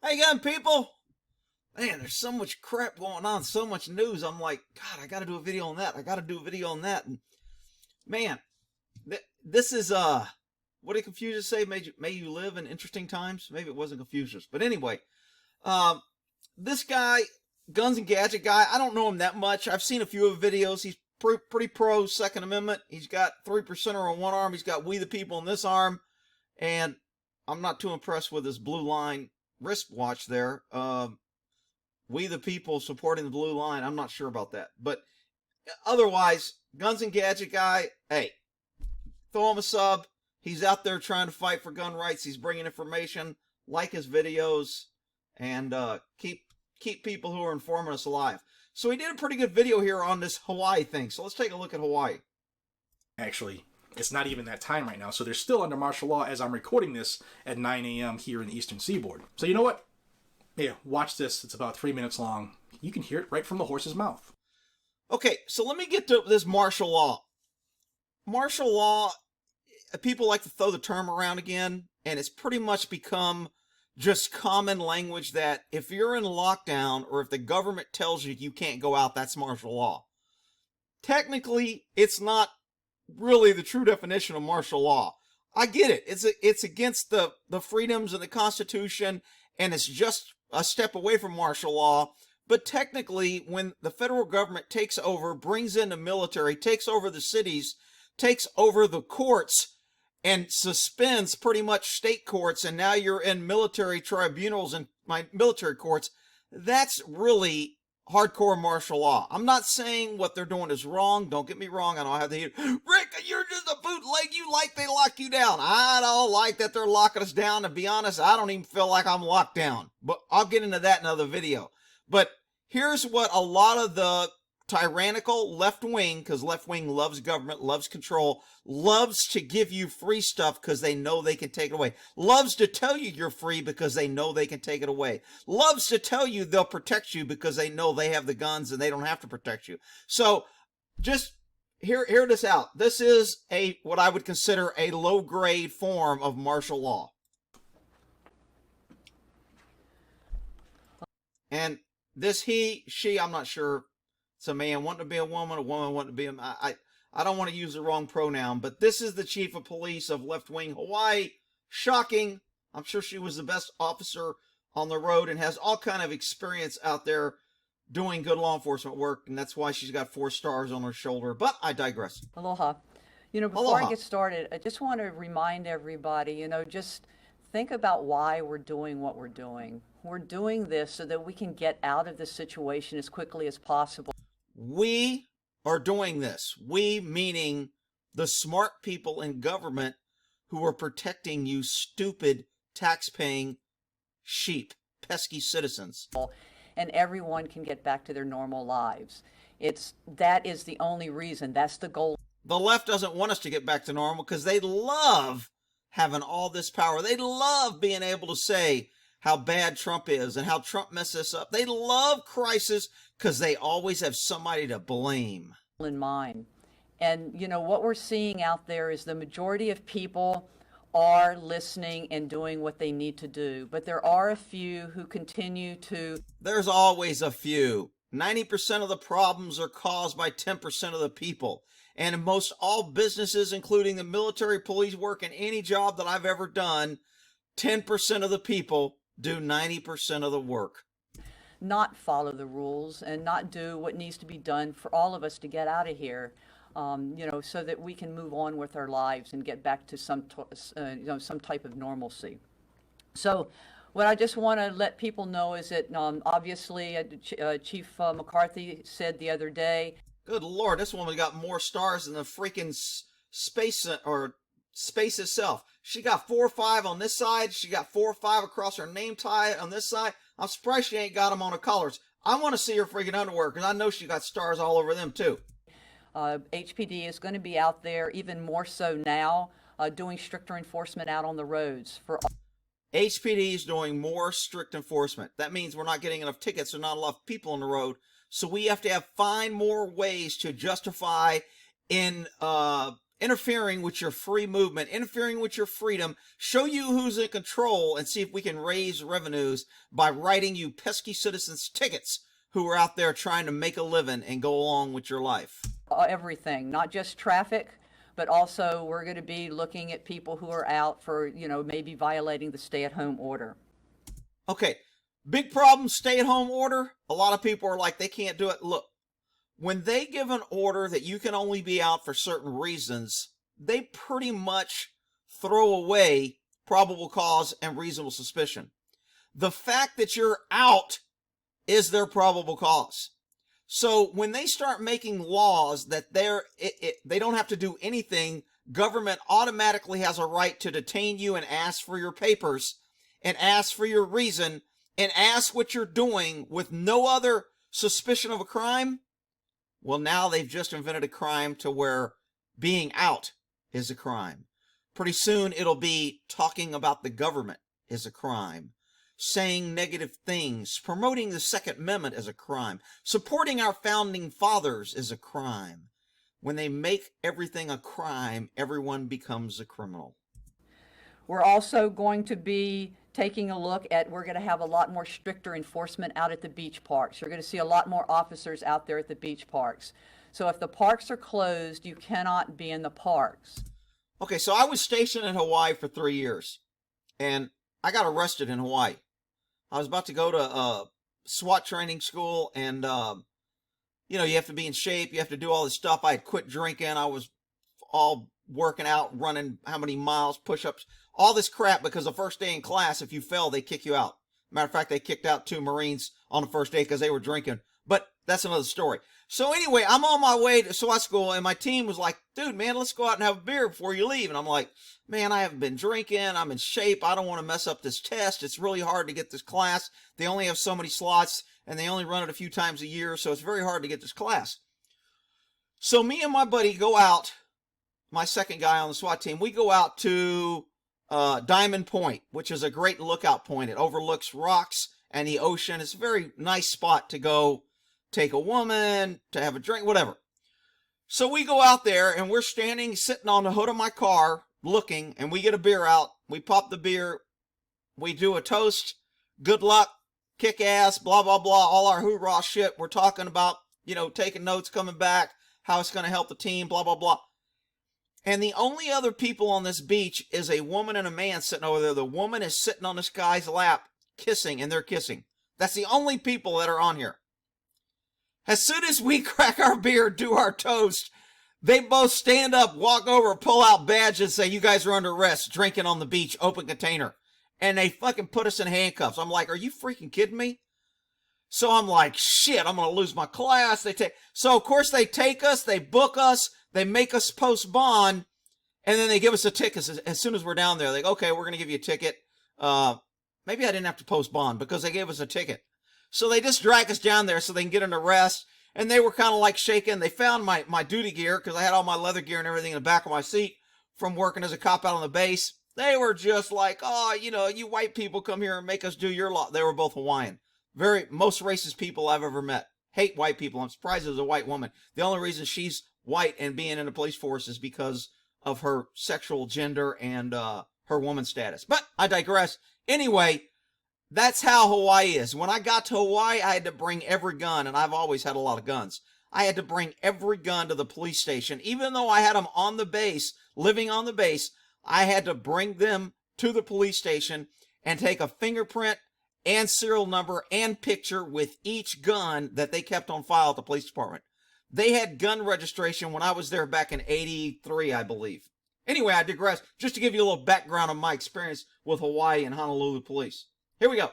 How you going, people? Man, there's so much crap going on, so much news. I'm like, God, I got to do a video on that. I got to do a video on that. And man, this is what did Confucius say? May you live in interesting times. Maybe it wasn't Confucius, but anyway, this guy, Guns and Gadget guy, I don't know him that much. I've seen a few of his videos. He's pretty pro Second Amendment. He's got 3%er on one arm. He's got We the People on this arm, and I'm not too impressed with his blue line wristwatch there. We the People supporting the blue line. I'm not sure about that. But otherwise, Guns and Gadget guy, hey, throw him a sub. He's out there trying to fight for gun rights. He's bringing information. Like his videos. And keep people who are informing us alive. So he did a pretty good video here on this Hawaii thing. So let's take a look at Hawaii. Actually, it's not even that time right now. So they're still under martial law as I'm recording this at 9 a.m. here in the Eastern Seaboard. So you know what? Yeah, watch this. It's about 3 minutes long. You can hear it right from the horse's mouth. Okay, so let me get to this martial law. Martial law, people like to throw the term around again, and it's pretty much become just common language that if you're in lockdown or if the government tells you you can't go out, that's martial law. Technically, it's not really the true definition of martial law. I get it. It's against the freedoms of the Constitution, and it's just a step away from martial law. But technically, when the federal government takes over, brings in the military, takes over the cities, takes over the courts, and suspends pretty much state courts, and now you're in military tribunals and military courts, that's really hardcore martial law. I'm not saying what they're doing is wrong. Don't get me wrong. I don't have to hear, Rick, you're just a bootleg. You like they lock you down. I don't like that they're locking us down. To be honest, I don't even feel like I'm locked down. But I'll get into that in another video. But here's what a lot of the tyrannical left wing, because left wing loves government, loves control, loves to give you free stuff because they know they can take it away, loves to tell you you're free because they know they can take it away, loves to tell you they'll protect you because they know they have the guns and they don't have to protect you. So just hear this out. This is what I would consider a low grade form of martial law. And this she, I'm not sure. It's a man wanting to be a woman wanting to be I don't want to use the wrong pronoun, but this is the chief of police of left-wing Hawaii. Shocking. I'm sure she was the best officer on the road and has all kind of experience out there doing good law enforcement work, and that's why she's got 4 stars on her shoulder. But I digress. Aloha. Before I get started, I just want to remind everybody, just think about why we're doing what we're doing. We're doing this so that we can get out of this situation as quickly as possible. We are doing this. We meaning the smart people in government who are protecting you stupid tax-paying sheep, pesky citizens. And everyone can get back to their normal lives. That is the only reason. That's the goal. The left doesn't want us to get back to normal because they love having all this power. They love being able to say how bad Trump is and how Trump messed us up. They love crisis because they always have somebody to blame. In mind. And, what we're seeing out there is the majority of people are listening and doing what they need to do. But there are a few who continue to... There's always a few. 90% of the problems are caused by 10% of the people. And in most all businesses, including the military, police work, and any job that I've ever done, 10% of the people do 90% of the work. Not follow the rules and not do what needs to be done for all of us to get out of here, so that we can move on with our lives and get back to some type of normalcy. So what I just want to let people know is that obviously Chief McCarthy said the other day, good Lord, this woman got more stars than the freaking space itself. She got 4 or 5 on this side. She got 4 or 5 across her name tag on this side. I'm surprised she ain't got them on her collars. I want to see her freaking underwear because I know she got stars all over them too. HPD is going to be out there even more so now, doing stricter enforcement out on the roads. HPD is doing more strict enforcement. That means we're not getting enough tickets. There's not enough people on the road. So we have to find more ways to justify in interfering with your free movement, interfering with your freedom, show you who's in control, and see if we can raise revenues by writing you pesky citizens tickets who are out there trying to make a living and go along with your life. Everything, not just traffic, but also we're going to be looking at people who are out for, maybe violating the stay-at-home order. Okay, big problem, stay-at-home order. A lot of people are like, they can't do it. Look, when they give an order that you can only be out for certain reasons, they pretty much throw away probable cause and reasonable suspicion. The fact that you're out is their probable cause. So when they start making laws that they don't have to do anything, government automatically has a right to detain you and ask for your papers and ask for your reason and ask what you're doing with no other suspicion of a crime. Well, now they've just invented a crime to where being out is a crime. Pretty soon it'll be talking about the government is a crime. Saying negative things, promoting the Second Amendment is a crime. Supporting our founding fathers is a crime. When they make everything a crime, everyone becomes a criminal. We're also going to be taking a look at, we're going to have a lot more stricter enforcement out at the beach parks. You're going to see a lot more officers out there at the beach parks. So if the parks are closed, you cannot be in the parks. Okay, so I was stationed in Hawaii for 3 years, and I got arrested in Hawaii. I was about to go to SWAT training school, and, you have to be in shape. You have to do all this stuff. I had quit drinking. I was all working out, running how many miles, push-ups, all this crap, because the first day in class, if you fail, they kick you out. Matter of fact, they kicked out 2 Marines on the first day because they were drinking. But that's another story. So anyway, I'm on my way to SWAT school, and my team was like, dude, man, let's go out and have a beer before you leave. And I'm like, man, I haven't been drinking. I'm in shape. I don't want to mess up this test. It's really hard to get this class. They only have so many slots, and they only run it a few times a year, so it's very hard to get this class. So me and my buddy go out, my second guy on the SWAT team, we go out to Diamond Point, which is a great lookout point. It overlooks rocks and the ocean. It's a very nice spot to go take a woman, to have a drink, whatever. So we go out there, and we're sitting on the hood of my car, looking, and we get a beer out. We pop the beer. We do a toast. Good luck. Kick ass. Blah, blah, blah. All our hoorah shit. We're talking about, taking notes, coming back, how it's going to help the team, blah, blah, blah. And the only other people on this beach is a woman and a man sitting over there. The woman is sitting on this guy's lap, kissing, and they're kissing. That's the only people that are on here. As soon as we crack our beer, do our toast, they both stand up, walk over, pull out badges, say, you guys are under arrest, drinking on the beach, open container. And they fucking put us in handcuffs. I'm like, are you freaking kidding me? So I'm like, shit, I'm going to lose my class. So of course they take us, they book us, they make us post bond, and then they give us a ticket as soon as we're down there. They go, okay, we're going to give you a ticket. Maybe I didn't have to post bond because they gave us a ticket. So they just drag us down there so they can get an arrest. And they were kind of like shaking. They found my duty gear because I had all my leather gear and everything in the back of my seat from working as a cop out on the base. They were just like, oh, you white people come here and make us do your law. They were both Hawaiian. Most racist people I've ever met. Hate white people. I'm surprised there's a white woman. The only reason she's white and being in the police force is because of her sexual gender and her woman status. But I digress. Anyway, that's how Hawaii is. When I got to Hawaii, I had to bring every gun, and I've always had a lot of guns. I had to bring every gun to the police station. Even though I had them on the base, living on the base, I had to bring them to the police station and take a fingerprint and serial number and picture with each gun that they kept on file at the police department. They had gun registration when I was there back in 83, I believe. Anyway, I digress. Just to give you a little background of my experience with Hawaii and Honolulu police. Here we go.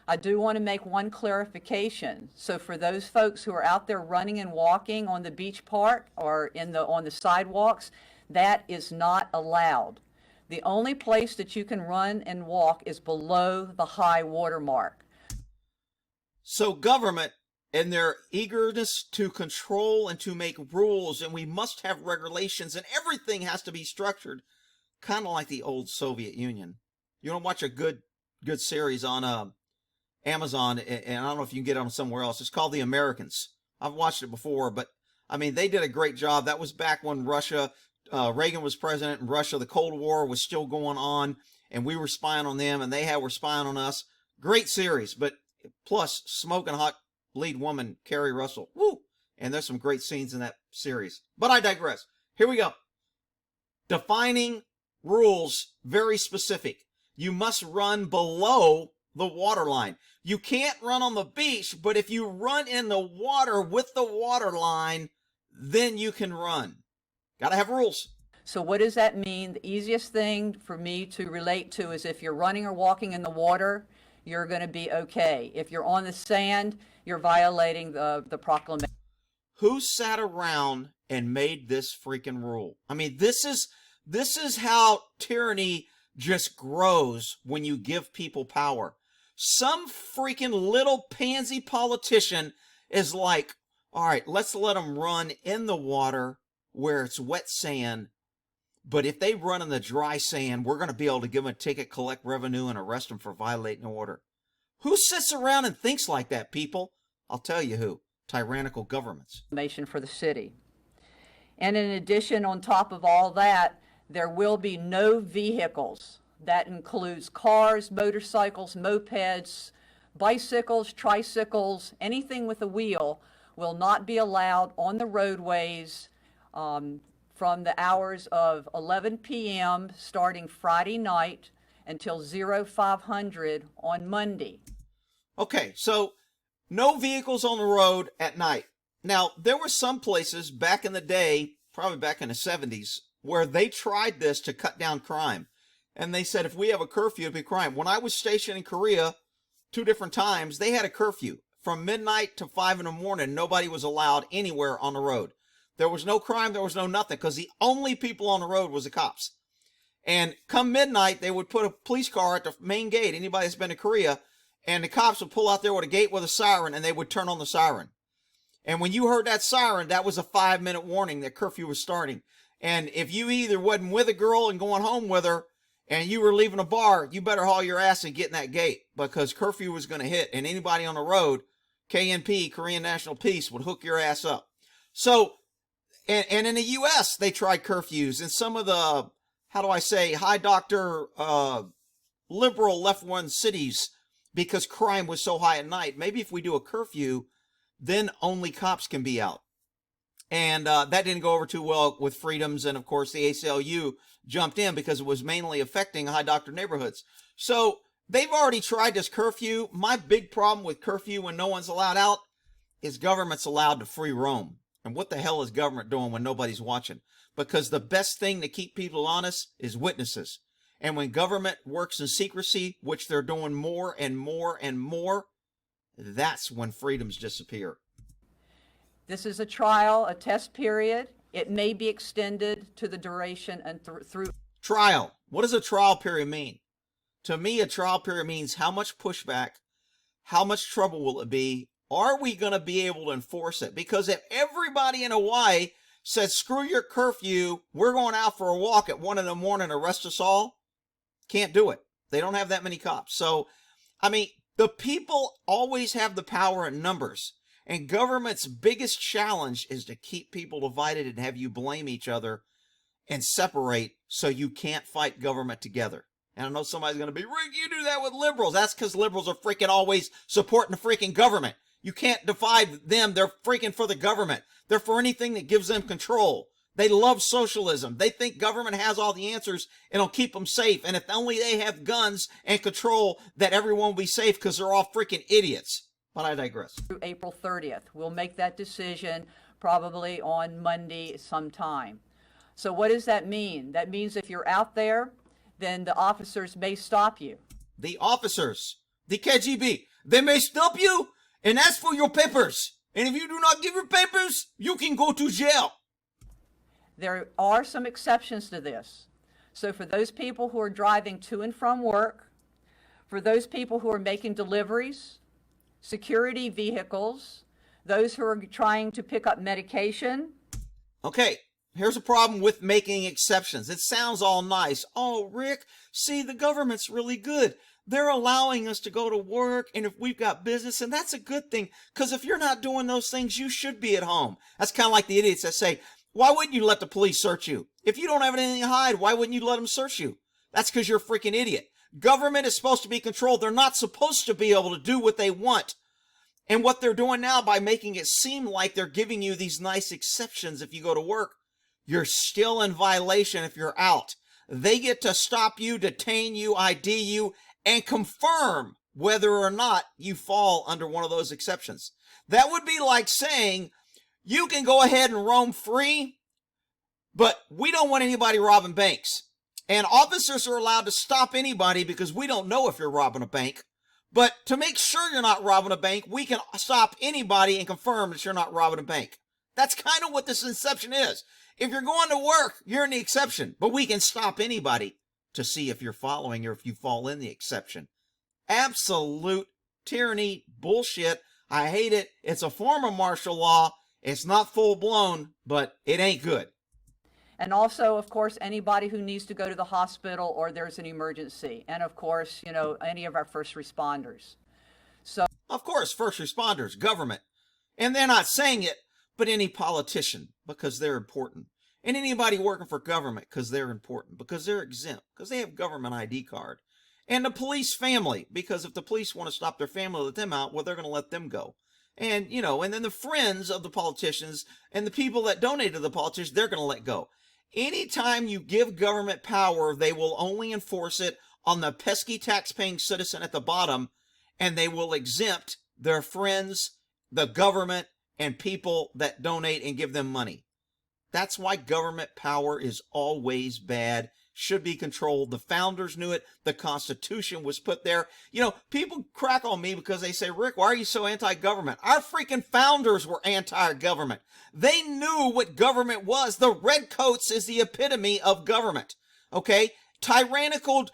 I do want to make one clarification. So for those folks who are out there running and walking on the beach park or on the sidewalks, that is not allowed. The only place that you can run and walk is below the high water mark. So government, in their eagerness to control and to make rules, and we must have regulations, and everything has to be structured, kind of like the old Soviet Union. You want to watch a good series on Amazon, and I don't know if you can get it on somewhere else. It's called The Americans. I've watched it before, but I mean, they did a great job. That was back when Russia Reagan was president in Russia, the Cold War was still going on, and we were spying on them, and were spying on us. Great series, but plus smoking hot lead woman Carrie Russell. Woo! And there's some great scenes in that series. But I digress. Here we go. Defining rules, very specific. You must run below the water line. You can't run on the beach, but if you run in the water with the water line, then you can run. Gotta have rules. So what does that mean? The easiest thing for me to relate to is if you're running or walking in the water, you're going to be okay. If you're on the sand, you're violating the proclamation. Who sat around and made this freaking rule? I mean, this is how tyranny just grows when you give people power. Some freaking little pansy politician is like, all right, let's let them run in the water where it's wet sand. But if they run in the dry sand, we're going to be able to give them a ticket, collect revenue, and arrest them for violating the order. Who sits around and thinks like that, people? I'll tell you who. Tyrannical governments. For the city. And in addition, on top of all that, there will be no vehicles. That includes cars, motorcycles, mopeds, bicycles, tricycles, anything with a wheel will not be allowed on the roadways from the hours of 11 p.m. starting Friday night until 0500 on Monday. Okay, so no vehicles on the road at night. Now, there were some places back in the day, probably back in the 70s, where they tried this to cut down crime. And they said, if we have a curfew, it'd be crime. When I was stationed in Korea 2 different times, they had a curfew. From midnight to 5 in the morning, nobody was allowed anywhere on the road. There was no crime, there was no nothing, because the only people on the road was the cops. And come midnight, they would put a police car at the main gate, anybody that's been to Korea, and the cops would pull out there with a gate with a siren, and they would turn on the siren. And when you heard that siren, that was a 5-minute warning that curfew was starting. And if you either wasn't with a girl and going home with her, and you were leaving a bar, you better haul your ass and get in that gate, because curfew was going to hit, and anybody on the road, KNP, Korean National Peace, would hook your ass up. So, and in the U.S., they tried curfews, and some of the, how do I say, high doctor, liberal left-wing cities, because crime was so high at night. Maybe if we do a curfew, then only cops can be out. And that didn't go over too well with Freedoms, and of course the ACLU jumped in because it was mainly affecting high doctor neighborhoods. So they've already tried this curfew. My big problem with curfew when no one's allowed out is government's allowed to free roam. And what the hell is government doing when nobody's watching? Because the best thing to keep people honest is witnesses. And when government works in secrecy, which they're doing more and more and more, that's when freedoms disappear. This is a trial, a test period. It may be extended to the duration and through. Trial. What does a trial period mean? To me, a trial period means how much pushback, how much trouble will it be? Are we going to be able to enforce it? Because if everybody in Hawaii says, screw your curfew, we're going out for a walk at 1 in the morning, arrest us all, can't do it. They don't have that many cops. So, I mean, the people always have the power in numbers. And government's biggest challenge is to keep people divided and have you blame each other and separate so you can't fight government together. And I know somebody's going to be, Rick, you do that with liberals. That's because liberals are freaking always supporting the freaking government. You can't divide them. They're freaking for the government. They're for anything that gives them control. They love socialism. They think government has all the answers and it'll keep them safe. And if only they have guns and control, that everyone will be safe because they're all freaking idiots. But I digress. Through April 30th. We'll make that decision probably on Monday sometime. So what does that mean? That means if you're out there, then the officers may stop you. The officers, the KGB, they may stop you and ask for your papers. And if you do not give your papers, you can go to jail. There are some exceptions to this. So for those people who are driving to and from work, for those people who are making deliveries, security vehicles, those who are trying to pick up medication. Okay, here's a problem with making exceptions. It sounds all nice. Oh, Rick, see, the government's really good. They're allowing us to go to work, and if we've got business, and that's a good thing, because if you're not doing those things, you should be at home. That's kind of like the idiots that say, Why wouldn't you let the police search you? If you don't have anything to hide, why wouldn't you let them search you? That's because you're a freaking idiot. Government is supposed to be controlled. They're not supposed to be able to do what they want. And what they're doing now by making it seem like they're giving you these nice exceptions if you go to work, you're still in violation if you're out. They get to stop you, detain you, ID you, and confirm whether or not you fall under one of those exceptions. That would be like saying, you can go ahead and roam free, but we don't want anybody robbing banks. And officers are allowed to stop anybody because we don't know if you're robbing a bank. But to make sure you're not robbing a bank, we can stop anybody and confirm that you're not robbing a bank. That's kind of what this exception is. If you're going to work, you're in the exception, but we can stop anybody to see if you're following or if you fall in the exception. Absolute tyranny, bullshit. I hate it. It's a form of martial law. It's not full blown, but it ain't good. And also, of course, anybody who needs to go to the hospital or there's an emergency. And of course, you know, any of our first responders. So, of course, first responders, government. And they're not saying it, but any politician, because they're important. And anybody working for government, because they're important, because they're exempt, because they have government ID card. And the police family, because if the police want to stop their family, let them out, well, they're going to let them go. And, you know, and then the friends of the politicians and the people that donate to the politicians, they're going to let go. Anytime you give government power, they will only enforce it on the pesky tax-paying citizen at the bottom, and they will exempt their friends, the government, and people that donate and give them money. That's why government power is always bad, should be controlled. The founders knew it. The Constitution was put there. You know, people crack on me because they say, Rick, why are you so anti-government? Our freaking founders were anti-government. They knew what government was. The redcoats is the epitome of government. Okay? Tyrannical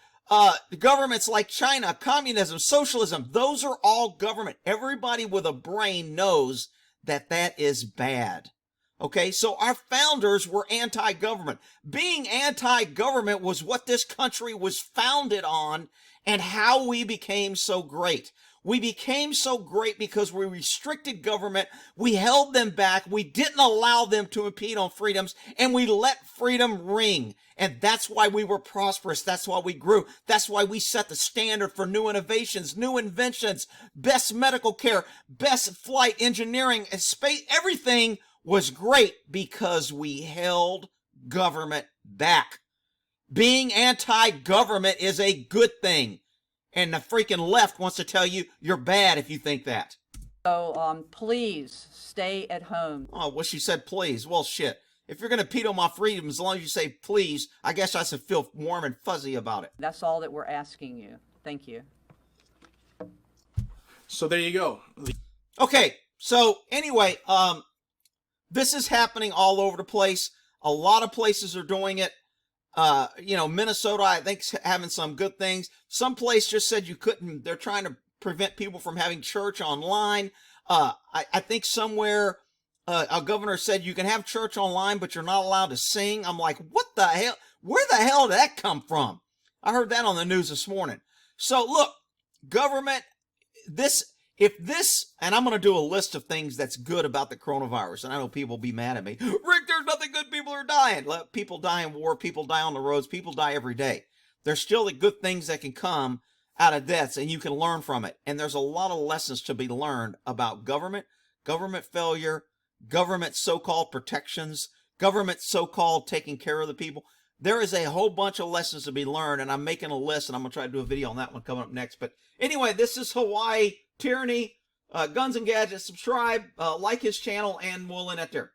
governments like China, communism, socialism, those are all government. Everybody with a brain knows that that is bad. Okay, so our founders were anti-government. Being anti-government was what this country was founded on and how we became so great. We became so great because we restricted government, we held them back, we didn't allow them to impede on freedoms, and we let freedom ring. And that's why we were prosperous. That's why we grew. That's why we set the standard for new innovations, new inventions, best medical care, best flight engineering, and space, everything was great because we held government back. Being anti-government is a good thing. And the freaking left wants to tell you you're bad if you think that. So please stay at home. Oh, well, she said please. Well, shit. If you're going to impede on my freedom, as long as you say please, I guess I should feel warm and fuzzy about it. That's all that we're asking you. Thank you. So there you go. Okay, so anyway, this is happening all over the place. A lot of places are doing it. You know, Minnesota, I think, is having some good things. Some place just said you couldn't. They're trying to prevent people from having church online. I think somewhere a governor said you can have church online, but you're not allowed to sing. I'm like, what the hell? Where the hell did that come from? I heard that on the news this morning. So look, government, if this, and I'm going to do a list of things that's good about the coronavirus, and I know people will be mad at me. Rick, there's nothing good. People are dying. People die in war. People die on the roads. People die every day. There's still the good things that can come out of deaths, and you can learn from it. And there's a lot of lessons to be learned about government failure, government so-called protections, government so-called taking care of the people. There is a whole bunch of lessons to be learned, and I'm making a list, and I'm going to try to do a video on that one coming up next. But anyway, this is Hawaii Tyranny, Guns and Gadgets. Subscribe, like his channel, and we'll end it there.